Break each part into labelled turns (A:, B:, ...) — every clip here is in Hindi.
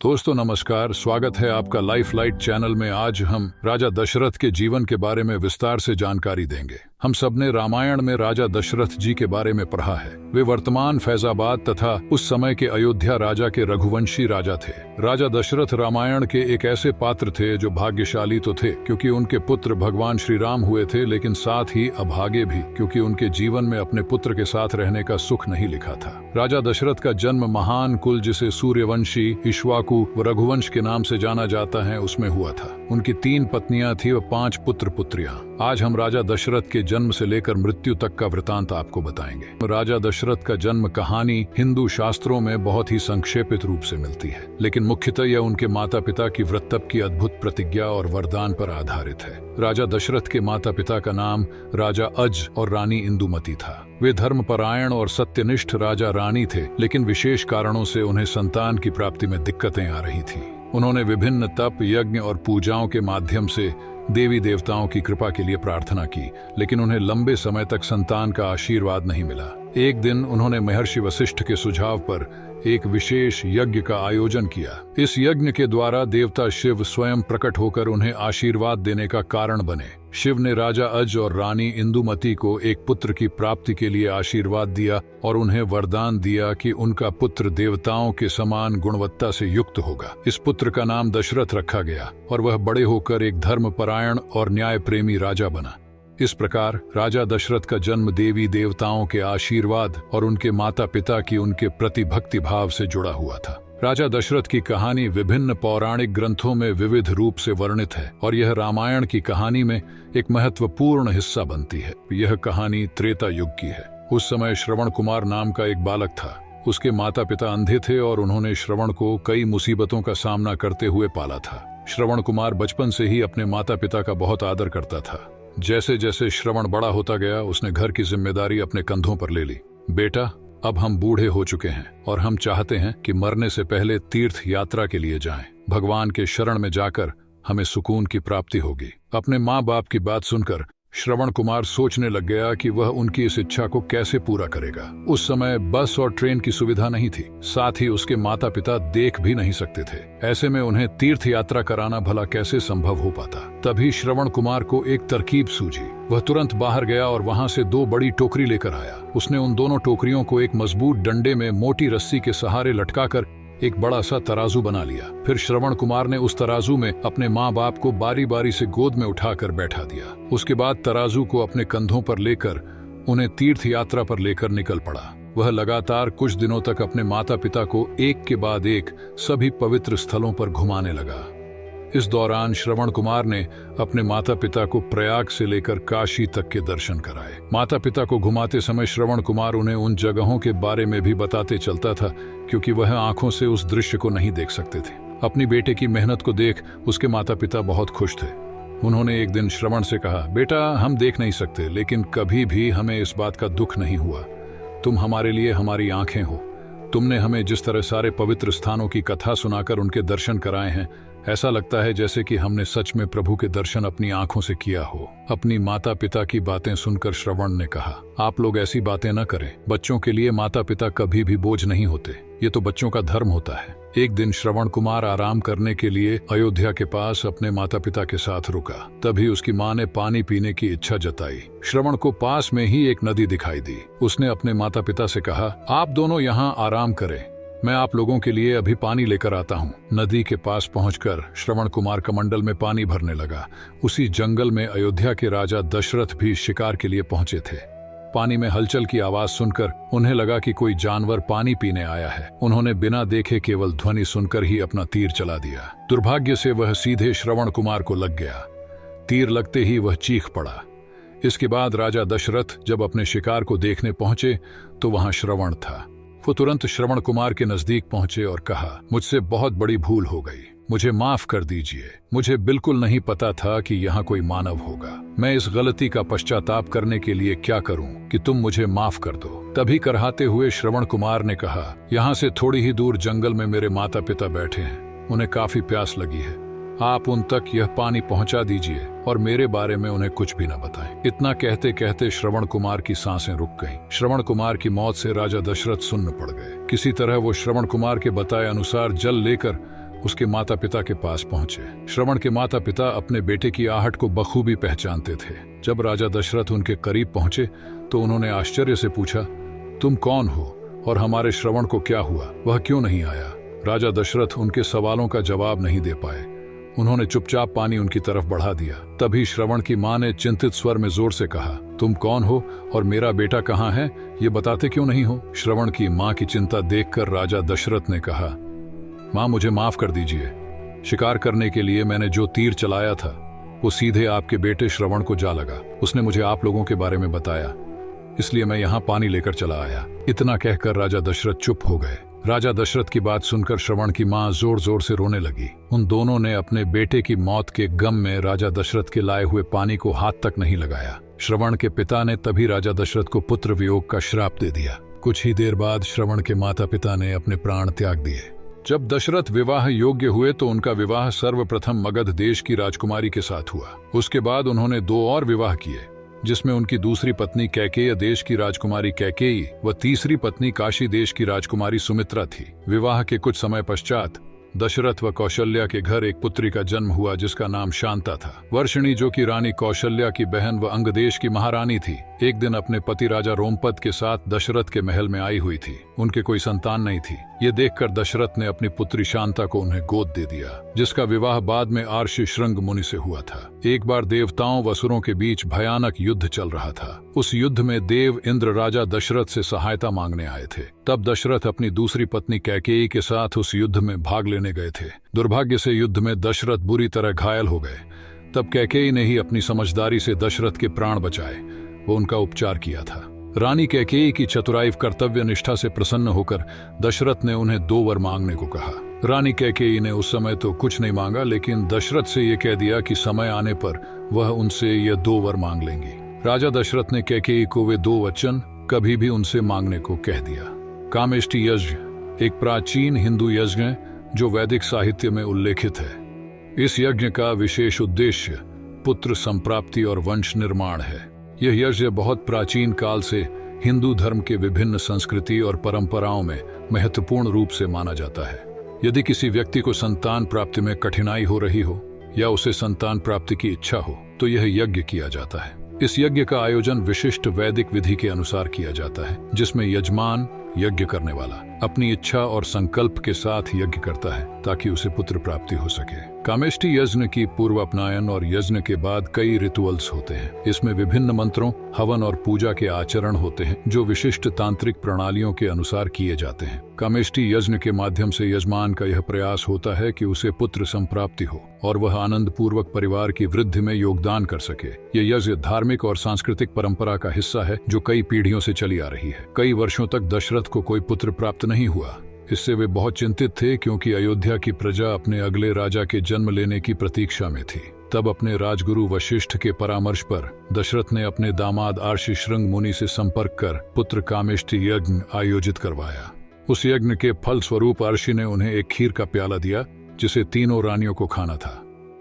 A: दोस्तों नमस्कार, स्वागत है आपका लाइफ लाइट चैनल में। आज हम राजा दशरथ के जीवन के बारे में विस्तार से जानकारी देंगे। हम सबने रामायण में राजा दशरथ जी के बारे में पढ़ा है। वे वर्तमान फैजाबाद तथा उस समय के अयोध्या राजा के रघुवंशी राजा थे। राजा दशरथ रामायण के एक ऐसे पात्र थे जो भाग्यशाली तो थे क्योंकि उनके पुत्र भगवान श्री राम हुए थे, लेकिन साथ ही अभागे भी क्योंकि उनके जीवन में अपने पुत्र के साथ रहने का सुख नहीं लिखा था। राजा दशरथ का जन्म महान कुल जिसे सूर्यवंशी, इक्ष्वाकु व रघुवंश के नाम से जाना जाता है उसमें हुआ था। उनकी 3 पत्नियां थी व 5 पुत्र पुत्रियां। आज हम राजा दशरथ के जन्म से लेकर मृत्यु तक का वृतांत आपको बताएंगे। राजा दशरथ का जन्म कहानी हिंदू शास्त्रों में बहुत ही संक्षेपित रूप से मिलती है, लेकिन मुख्यतः यह उनके माता पिता की व्रतप की अद्भुत प्रतिज्ञा और वरदान पर आधारित है। राजा दशरथ के माता पिता का नाम राजा अज और रानी इंदुमती था। वे धर्मपरायण और सत्यनिष्ठ राजा रानी थे, लेकिन विशेष कारणों से उन्हें संतान की प्राप्ति में दिक्कतें आ रही थीं। उन्होंने विभिन्न तप, यज्ञ और पूजाओं के माध्यम से देवी देवताओं की कृपा के लिए प्रार्थना की, लेकिन उन्हें लंबे समय तक संतान का आशीर्वाद नहीं मिला। एक दिन उन्होंने महर्षि वशिष्ठ के सुझाव पर एक विशेष यज्ञ का आयोजन किया। इस यज्ञ के द्वारा देवता शिव स्वयं प्रकट होकर उन्हें आशीर्वाद देने का कारण बने। शिव ने राजा अज और रानी इंदुमती को एक पुत्र की प्राप्ति के लिए आशीर्वाद दिया और उन्हें वरदान दिया कि उनका पुत्र देवताओं के समान गुणवत्ता से युक्त होगा। इस पुत्र का नाम दशरथ रखा गया और वह बड़े होकर एक धर्मपरायण और न्याय प्रेमी राजा बना। इस प्रकार राजा दशरथ का जन्म देवी देवताओं के आशीर्वाद और उनके माता पिता की उनके प्रति भक्ति भाव से जुड़ा हुआ था। राजा दशरथ की कहानी विभिन्न पौराणिक ग्रंथों में विविध रूप से वर्णित है और यह रामायण की कहानी में एक महत्वपूर्ण हिस्सा बनती है। यह कहानी त्रेता युग की है। उस समय श्रवण कुमार नाम का एक बालक था। उसके माता पिता अंधे थे और उन्होंने श्रवण को कई मुसीबतों का सामना करते हुए पाला था। श्रवण कुमार बचपन से ही अपने माता पिता का बहुत आदर करता था। जैसे जैसे श्रवण बड़ा होता गया, उसने घर की जिम्मेदारी अपने कंधों पर ले ली। बेटा, अब हम बूढ़े हो चुके हैं और हम चाहते हैं कि मरने से पहले तीर्थ यात्रा के लिए जाएं। भगवान के शरण में जाकर हमें सुकून की प्राप्ति होगी। अपने माँ बाप की बात सुनकर श्रवण कुमार सोचने लग गया कि वह उनकी इस इच्छा को कैसे पूरा करेगा। उस समय बस और ट्रेन की सुविधा नहीं थी, साथ ही उसके माता पिता देख भी नहीं सकते थे। ऐसे में उन्हें तीर्थ यात्रा कराना भला कैसे संभव हो पाता। तभी श्रवण कुमार को एक तरकीब सूझी। वह तुरंत बाहर गया और वहां से 2 बड़ी टोकरी लेकर आया। उसने उन दोनों टोकरियों को एक मजबूत डंडे में मोटी रस्सी के सहारे लटकाकर एक बड़ा सा तराजू बना लिया। फिर श्रवण कुमार ने उस तराजू में अपने माँ बाप को बारी बारी से गोद में उठाकर बैठा दिया। उसके बाद तराजू को अपने कंधों पर लेकर उन्हें तीर्थ यात्रा पर लेकर निकल पड़ा। वह लगातार कुछ दिनों तक अपने माता पिता को एक के बाद एक सभी पवित्र स्थलों पर घुमाने लगा। इस दौरान श्रवण कुमार ने अपने माता पिता को प्रयाग से लेकर काशी तक के दर्शन कराए। माता पिता को घुमाते समय श्रवण कुमार उन्हें उन जगहों के बारे में भी बताते चलता था, क्योंकि वह आंखों से उस दृश्य को नहीं देख सकते थे। अपनी बेटे की मेहनत को देख उसके माता पिता बहुत खुश थे। उन्होंने एक दिन श्रवण से कहा, बेटा, हम देख नहीं सकते, लेकिन कभी भी हमें इस बात का दुख नहीं हुआ। तुम हमारे लिए हमारी आंखें हो। तुमने हमें जिस तरह सारे पवित्र स्थानों की कथा सुनाकर उनके दर्शन कराए हैं, ऐसा लगता है जैसे कि हमने सच में प्रभु के दर्शन अपनी आंखों से किया हो। अपनी माता पिता की बातें सुनकर श्रवण ने कहा, आप लोग ऐसी बातें न करें। बच्चों के लिए माता पिता कभी भी बोझ नहीं होते। ये तो बच्चों का धर्म होता है। एक दिन श्रवण कुमार आराम करने के लिए अयोध्या के पास अपने माता पिता के साथ रुका। तभी उसकी माँ ने पानी पीने की इच्छा जताई। श्रवण को पास में ही एक नदी दिखाई दी। उसने अपने माता पिता से कहा, आप दोनों यहाँ आराम करें, मैं आप लोगों के लिए अभी पानी लेकर आता हूँ। नदी के पास पहुंचकर श्रवण कुमार कमंडल में पानी भरने लगा। उसी जंगल में अयोध्या के राजा दशरथ भी शिकार के लिए पहुंचे थे। पानी में हलचल की आवाज सुनकर उन्हें लगा कि कोई जानवर पानी पीने आया है। उन्होंने बिना देखे केवल ध्वनि सुनकर ही अपना तीर चला दिया। दुर्भाग्य से वह सीधे श्रवण कुमार को लग गया। तीर लगते ही वह चीख पड़ा। इसके बाद राजा दशरथ जब अपने शिकार को देखने पहुंचे तो वहां श्रवण था। वो तुरंत श्रवण कुमार के नजदीक पहुंचे और कहा, मुझसे बहुत बड़ी भूल हो गई, मुझे माफ कर दीजिए। मुझे बिल्कुल नहीं पता था कि यहाँ कोई मानव होगा। मैं इस गलती का पश्चाताप करने के लिए क्या करूं कि तुम मुझे माफ कर दो। तभी करहाते हुए श्रवण कुमार ने कहा, यहाँ से थोड़ी ही दूर जंगल में मेरे माता पिता बैठे हैं, उन्हें काफी प्यास लगी है। आप उन तक यह पानी पहुंचा दीजिए और मेरे बारे में उन्हें कुछ भी न बताएं। इतना कहते कहते श्रवण कुमार की सांसें रुक गईं। श्रवण कुमार की मौत से राजा दशरथ सुन्न पड़ गए। किसी तरह वो श्रवण कुमार के बताए अनुसार जल लेकर उसके माता पिता के पास पहुंचे। श्रवण के माता पिता अपने बेटे की आहट को बखूबी पहचानते थे। जब राजा दशरथ उनके करीब पहुंचे तो उन्होंने आश्चर्य से पूछा, तुम कौन हो और हमारे श्रवण को क्या हुआ, वह क्यों नहीं आया? राजा दशरथ उनके सवालों का जवाब नहीं दे पाए। उन्होंने चुपचाप पानी उनकी तरफ बढ़ा दिया। तभी श्रवण की मां ने चिंतित स्वर में जोर से कहा, तुम कौन हो और मेरा बेटा कहाँ है, ये बताते क्यों नहीं हो? श्रवण की मां की चिंता देखकर राजा दशरथ ने कहा, मां मुझे माफ कर दीजिए। शिकार करने के लिए मैंने जो तीर चलाया था वो सीधे आपके बेटे श्रवण को जा लगा। उसने मुझे आप लोगों के बारे में बताया, इसलिए मैं यहाँ पानी लेकर चला आया। इतना कहकर राजा दशरथ चुप हो गए। राजा दशरथ की बात सुनकर श्रवण की मां जोर जोर से रोने लगी। उन दोनों ने अपने बेटे की मौत के गम में राजा दशरथ के लाए हुए पानी को हाथ तक नहीं लगाया। श्रवण के पिता ने तभी राजा दशरथ को पुत्र वियोग का श्राप दे दिया। कुछ ही देर बाद श्रवण के माता पिता ने अपने प्राण त्याग दिए। जब दशरथ विवाह योग्य हुए तो उनका विवाह सर्वप्रथम मगध देश की राजकुमारी के साथ हुआ। उसके बाद उन्होंने 2 और विवाह किए, जिसमें उनकी दूसरी पत्नी कैकेयी देश की राजकुमारी कैकेयी व तीसरी पत्नी काशी देश की राजकुमारी सुमित्रा थी। विवाह के कुछ समय पश्चात दशरथ व कौशल्या के घर एक पुत्री का जन्म हुआ जिसका नाम शांता था। वर्षिणी, जो कि रानी कौशल्या की बहन व अंग देश की महारानी थी, एक दिन अपने पति राजा रोमपद के साथ दशरथ के महल में आई हुई थी। उनके कोई संतान नहीं थी। ये देखकर दशरथ ने अपनी पुत्री शांता को उन्हें गोद दे दिया, जिसका विवाह बाद में आर्षि श्रृंग मुनि से हुआ था। एक बार देवताओं व असुरों के बीच भयानक युद्ध चल रहा था। उस युद्ध में देव इंद्र राजा दशरथ से सहायता मांगने आए थे। तब दशरथ अपनी दूसरी पत्नी कैकेयी के साथ उस युद्ध में भाग लेने गए थे। दुर्भाग्य से युद्ध में दशरथ बुरी तरह घायल हो गए। तब कैकेयी ने ही अपनी समझदारी से दशरथ के प्राण बचाए वो उनका उपचार किया था। रानी कैकेयी की चतुराई कर्तव्य निष्ठा से प्रसन्न होकर दशरथ ने उन्हें 2 वर मांगने को कहा। रानी कैकेयी ने उस समय तो कुछ नहीं मांगा, लेकिन दशरथ से ये कह दिया कि समय आने पर वह उनसे ये 2 वर मांग लेंगी। राजा दशरथ ने कैकेयी को वे 2 वचन कभी भी उनसे मांगने को कह दिया। कामेष्टि यज्ञ एक प्राचीन हिंदू यज्ञ है जो वैदिक साहित्य में उल्लेखित है। इस यज्ञ का विशेष उद्देश्य पुत्र संप्राप्ति और वंश निर्माण है। यह यज्ञ बहुत प्राचीन काल से हिंदू धर्म के विभिन्न संस्कृति और परंपराओं में महत्वपूर्ण रूप से माना जाता है। यदि किसी व्यक्ति को संतान प्राप्ति में कठिनाई हो रही हो या उसे संतान प्राप्ति की इच्छा हो तो यह यज्ञ किया जाता है। इस यज्ञ का आयोजन विशिष्ट वैदिक विधि के अनुसार किया जाता है, जिसमें यजमान यज्ञ करने वाला अपनी इच्छा और संकल्प के साथ यज्ञ करता है ताकि उसे पुत्र प्राप्ति हो सके। कामेष्टि यज्ञ की पूर्व अपनायन और यज्ञ के बाद कई रिचुअल्स होते हैं। इसमें विभिन्न मंत्रों, हवन और पूजा के आचरण होते हैं जो विशिष्ट तांत्रिक प्रणालियों के अनुसार किए जाते हैं। कामेष्टि यज्ञ के माध्यम से यजमान का यह प्रयास होता है कि उसे पुत्र संप्राप्ति हो और वह आनंद पूर्वक परिवार की वृद्धि में योगदान कर सके। यह यज्ञ धार्मिक और सांस्कृतिक परंपरा का हिस्सा है जो कई पीढ़ियों से चली आ रही है। कई वर्षों तक दशरथ को कोई पुत्र प्राप्त नहीं हुआ। इससे वे बहुत चिंतित थे क्योंकि अयोध्या की प्रजा अपने अगले राजा के जन्म लेने की प्रतीक्षा में थी। तब अपने राजगुरु वशिष्ठ के परामर्श पर दशरथ ने अपने दामाद आर्षि श्रृंग मुनि से संपर्क कर पुत्र कामेष्टि यज्ञ आयोजित करवाया। उस यज्ञ के फल स्वरूप आर्षि ने उन्हें एक खीर का प्याला दिया जिसे तीनों रानियों को खाना था।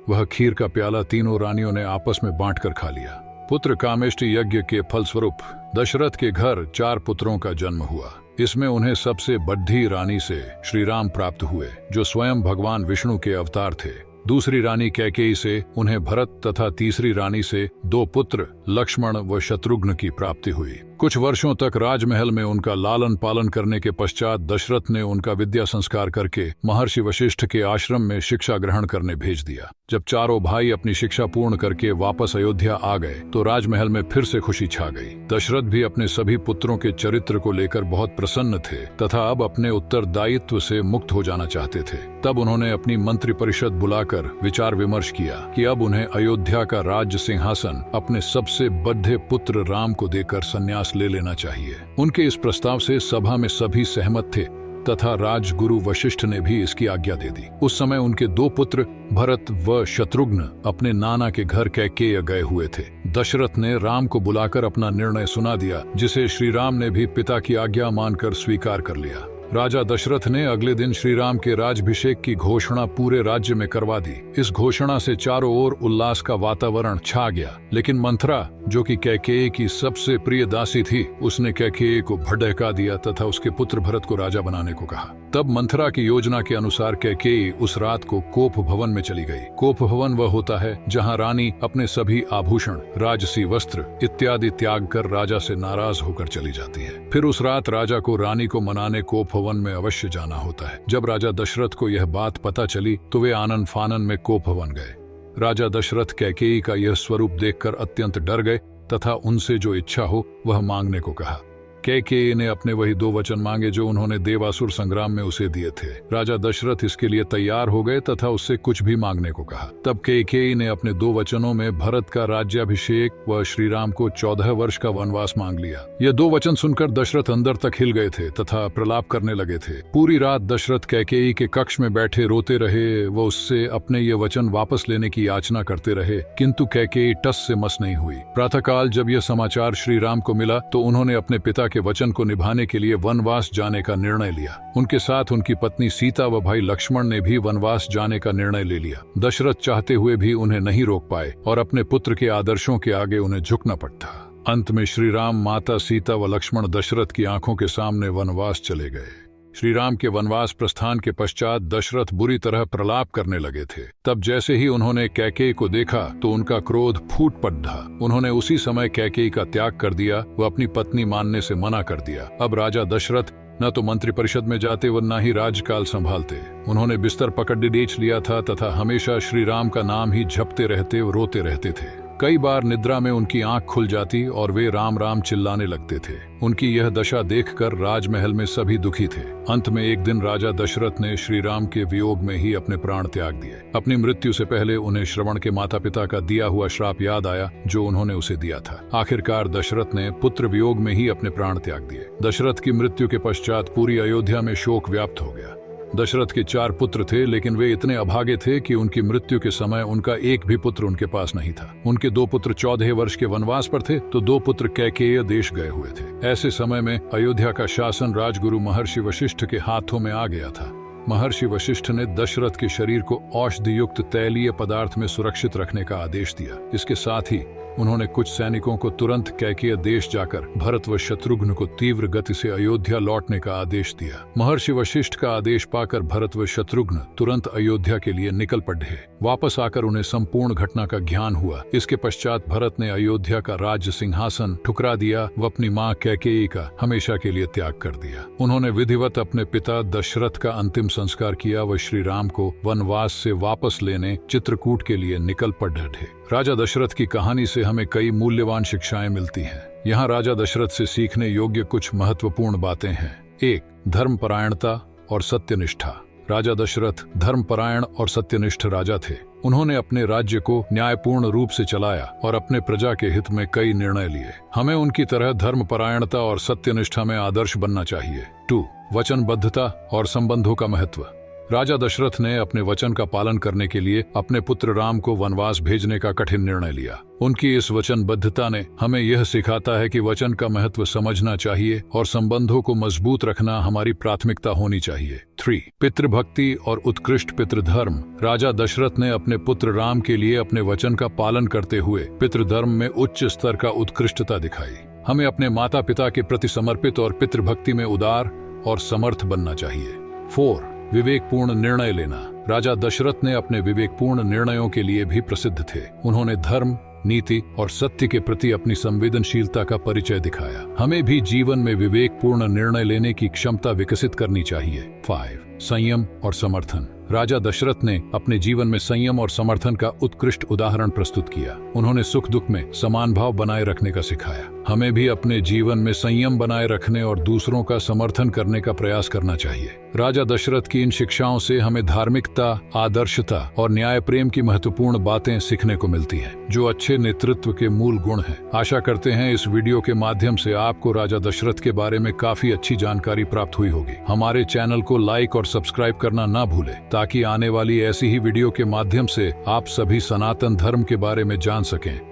A: वह खीर का प्याला तीनों रानियों ने आपस में बांटकर खा लिया। पुत्र कामेष्टि यज्ञ के फलस्वरूप दशरथ के घर 4 पुत्रों का जन्म हुआ। इसमें उन्हें सबसे बड़ी रानी से श्री राम प्राप्त हुए जो स्वयं भगवान विष्णु के अवतार थे। दूसरी रानी कैकेयी से उन्हें भरत तथा तीसरी रानी से 2 पुत्र लक्ष्मण व शत्रुघ्न की प्राप्ति हुई। कुछ वर्षों तक राजमहल में उनका लालन पालन करने के पश्चात दशरथ ने उनका विद्या संस्कार करके महर्षि वशिष्ठ के आश्रम में शिक्षा ग्रहण करने भेज दिया। जब चारों भाई अपनी शिक्षा पूर्ण करके वापस अयोध्या आ गए तो राजमहल में फिर से खुशी छा गई। दशरथ भी अपने सभी पुत्रों के चरित्र को लेकर बहुत प्रसन्न थे तथा अब अपने उत्तरदायित्व से मुक्त हो जाना चाहते थे। तब उन्होंने अपनी मंत्री परिषद बुलाकर विचार विमर्श किया कि अब उन्हें अयोध्या का राज्य सिंहासन अपने सबसे बड़े पुत्र राम को देकर संन्यास ले लेना चाहिए। उनके इस प्रस्ताव से सभा में सभी सहमत थे तथा राजगुरु वशिष्ठ ने भी इसकी आज्ञा दे दी। उस समय उनके 2 पुत्र भरत व शत्रुघ्न अपने नाना के घर कैकेयी गए हुए थे। दशरथ ने राम को बुलाकर अपना निर्णय सुना दिया, जिसे श्री राम ने भी पिता की आज्ञा मानकर स्वीकार कर लिया। राजा दशरथ ने अगले दिन श्री राम के राज्याभिषेक की घोषणा पूरे राज्य में करवा दी। इस घोषणा से चारों ओर उल्लास का वातावरण छा गया, लेकिन मंथरा, जो कि कैकेयी की सबसे प्रिय दासी थी, उसने कैकेयी को भड़का दिया तथा उसके पुत्र भरत को राजा बनाने को कहा। तब मंथरा की योजना के अनुसार कैकेयी उस रात को कोप भवन में चली गई। कोप भवन वह होता है जहां रानी अपने सभी आभूषण, राजसी वस्त्र इत्यादि त्याग कर राजा से नाराज होकर चली जाती है। फिर उस रात राजा को रानी को मनाने कोप भवन में अवश्य जाना होता है। जब राजा दशरथ को यह बात पता चली तो वे आनन फानन में कोप भवन गए। राजा दशरथ कैकेयी का यह स्वरूप देखकर अत्यंत डर गए तथा उनसे जो इच्छा हो वह मांगने को कहा। कैकेयी ने अपने वही 2 वचन मांगे जो उन्होंने देवासुर संग्राम में उसे दिए थे। राजा दशरथ इसके लिए तैयार हो गए तथा उससे कुछ भी मांगने को कहा। तब कैकेयी ने अपने 2 वचनों में भरत का राज्याभिषेक व श्री राम को 14 वर्ष का वनवास मांग लिया। यह 2 वचन सुनकर दशरथ अंदर तक हिल गए थे तथा प्रलाप करने लगे थे। पूरी रात दशरथ कैकेयी के कक्ष में बैठे रोते रहे व उससे अपने ये वचन वापस लेने की याचना करते रहे, किंतु कैकेयी टस से मस नहीं हुई। प्रातःकाल जब यह समाचार श्री राम को मिला तो उन्होंने अपने पिता के वचन को निभाने के लिए वनवास जाने का निर्णय लिया। उनके साथ उनकी पत्नी सीता व भाई लक्ष्मण ने भी वनवास जाने का निर्णय ले लिया। दशरथ चाहते हुए भी उन्हें नहीं रोक पाए और अपने पुत्र के आदर्शों के आगे उन्हें झुकना पड़ता। अंत में श्री राम, माता सीता व लक्ष्मण दशरथ की आंखों के सामने वनवास चले गए। श्री राम के वनवास प्रस्थान के पश्चात दशरथ बुरी तरह प्रलाप करने लगे थे। तब जैसे ही उन्होंने कैकेयी को देखा तो उनका क्रोध फूट पड़ा। उन्होंने उसी समय कैकेयी का त्याग कर दिया व अपनी पत्नी मानने से मना कर दिया। अब राजा दशरथ न तो मंत्रिपरिषद में जाते व न ही राज्यकाल संभालते। उन्होंने बिस्तर पकड़ डेच लिया था तथा हमेशा श्री राम का नाम ही जपते रहते व रोते रहते थे। कई बार निद्रा में उनकी आंख खुल जाती और वे राम राम चिल्लाने लगते थे। उनकी यह दशा देखकर राजमहल में सभी दुखी थे। अंत में एक दिन राजा दशरथ ने श्री राम के वियोग में ही अपने प्राण त्याग दिए। अपनी मृत्यु से पहले उन्हें श्रवण के माता पिता का दिया हुआ श्राप याद आया जो उन्होंने उसे दिया था। आखिरकार दशरथ ने पुत्र वियोग में ही अपने प्राण त्याग दिए। दशरथ की मृत्यु के पश्चात पूरी अयोध्या में शोक व्याप्त हो गया। दशरथ के 4 पुत्र थे, लेकिन वे इतने अभागे थे कि उनकी मृत्यु के समय उनका एक भी पुत्र उनके पास नहीं था। उनके 2 पुत्र 14 वर्ष के वनवास पर थे तो 2 पुत्र कैकेयी देश गए हुए थे। ऐसे समय में अयोध्या का शासन राजगुरु महर्षि वशिष्ठ के हाथों में आ गया था। महर्षि वशिष्ठ ने दशरथ के शरीर को औषधि युक्त तैलीय पदार्थ में सुरक्षित रखने का आदेश दिया। इसके साथ ही उन्होंने कुछ सैनिकों को तुरंत कैकेयी देश जाकर भरत व शत्रुघ्न को तीव्र गति से अयोध्या लौटने का आदेश दिया। महर्षि वशिष्ठ का आदेश पाकर भरत व शत्रुघ्न तुरंत अयोध्या के लिए निकल पड़े। वापस आकर उन्हें संपूर्ण घटना का ज्ञान हुआ। इसके पश्चात भरत ने अयोध्या का राज्य सिंहासन ठुकरा दिया व अपनी मां कैकेयी का हमेशा के लिए त्याग कर दिया। उन्होंने विधिवत अपने पिता दशरथ का अंतिम संस्कार किया व श्री राम को वनवास से वापस लेने चित्रकूट के लिए निकल पड़े। राजा दशरथ की कहानी से हमें कई मूल्यवान शिक्षाएं मिलती हैं। यहाँ राजा दशरथ से सीखने योग्य कुछ महत्वपूर्ण बातें हैं। 1. धर्मपरायणता और सत्यनिष्ठा। राजा दशरथ धर्मपरायण और सत्यनिष्ठ राजा थे। उन्होंने अपने राज्य को न्यायपूर्ण रूप से चलाया और अपने प्रजा के हित में कई निर्णय लिए। हमें उनकी तरह धर्मपरायणता और सत्यनिष्ठा में आदर्श बनना चाहिए। 2. वचनबद्धता और संबंधों का महत्व। राजा दशरथ ने अपने वचन का पालन करने के लिए अपने पुत्र राम को वनवास भेजने का कठिन निर्णय लिया। उनकी इस वचनबद्धता ने हमें यह सिखाता है कि वचन का महत्व समझना चाहिए और संबंधों को मजबूत रखना हमारी प्राथमिकता होनी चाहिए। 3. पितृभक्ति और उत्कृष्ट पितृधर्म। राजा दशरथ ने अपने पुत्र राम के लिए अपने वचन का पालन करते हुए पितृधर्म में उच्च स्तर का उत्कृष्टता दिखाई। हमें अपने माता पिता के प्रति समर्पित और पितृभक्ति में उदार और समर्थ बनना चाहिए। 4. विवेकपूर्ण निर्णय लेना। राजा दशरथ ने अपने विवेकपूर्ण निर्णयों के लिए भी प्रसिद्ध थे। उन्होंने धर्म, नीति और सत्य के प्रति अपनी संवेदनशीलता का परिचय दिखाया। हमें भी जीवन में विवेकपूर्ण निर्णय लेने की क्षमता विकसित करनी चाहिए। 5. संयम और समर्थन। राजा दशरथ ने अपने जीवन में संयम और समर्थन का उत्कृष्ट उदाहरण प्रस्तुत किया। उन्होंने सुख दुख में समान भाव बनाए रखने का सिखाया। हमें भी अपने जीवन में संयम बनाए रखने और दूसरों का समर्थन करने का प्रयास करना चाहिए। राजा दशरथ की इन शिक्षाओं से हमें धार्मिकता, आदर्शता और न्याय प्रेम की महत्वपूर्ण बातें सीखने को मिलती हैं, जो अच्छे नेतृत्व के मूल गुण हैं। आशा करते हैं इस वीडियो के माध्यम से आपको राजा दशरथ के बारे में काफी अच्छी जानकारी प्राप्त हुई होगी। हमारे चैनल को लाइक और सब्सक्राइब करना ना भूलें, ताकि आने वाली ऐसी ही वीडियो के माध्यम से आप सभी सनातन धर्म के बारे में जान सकें।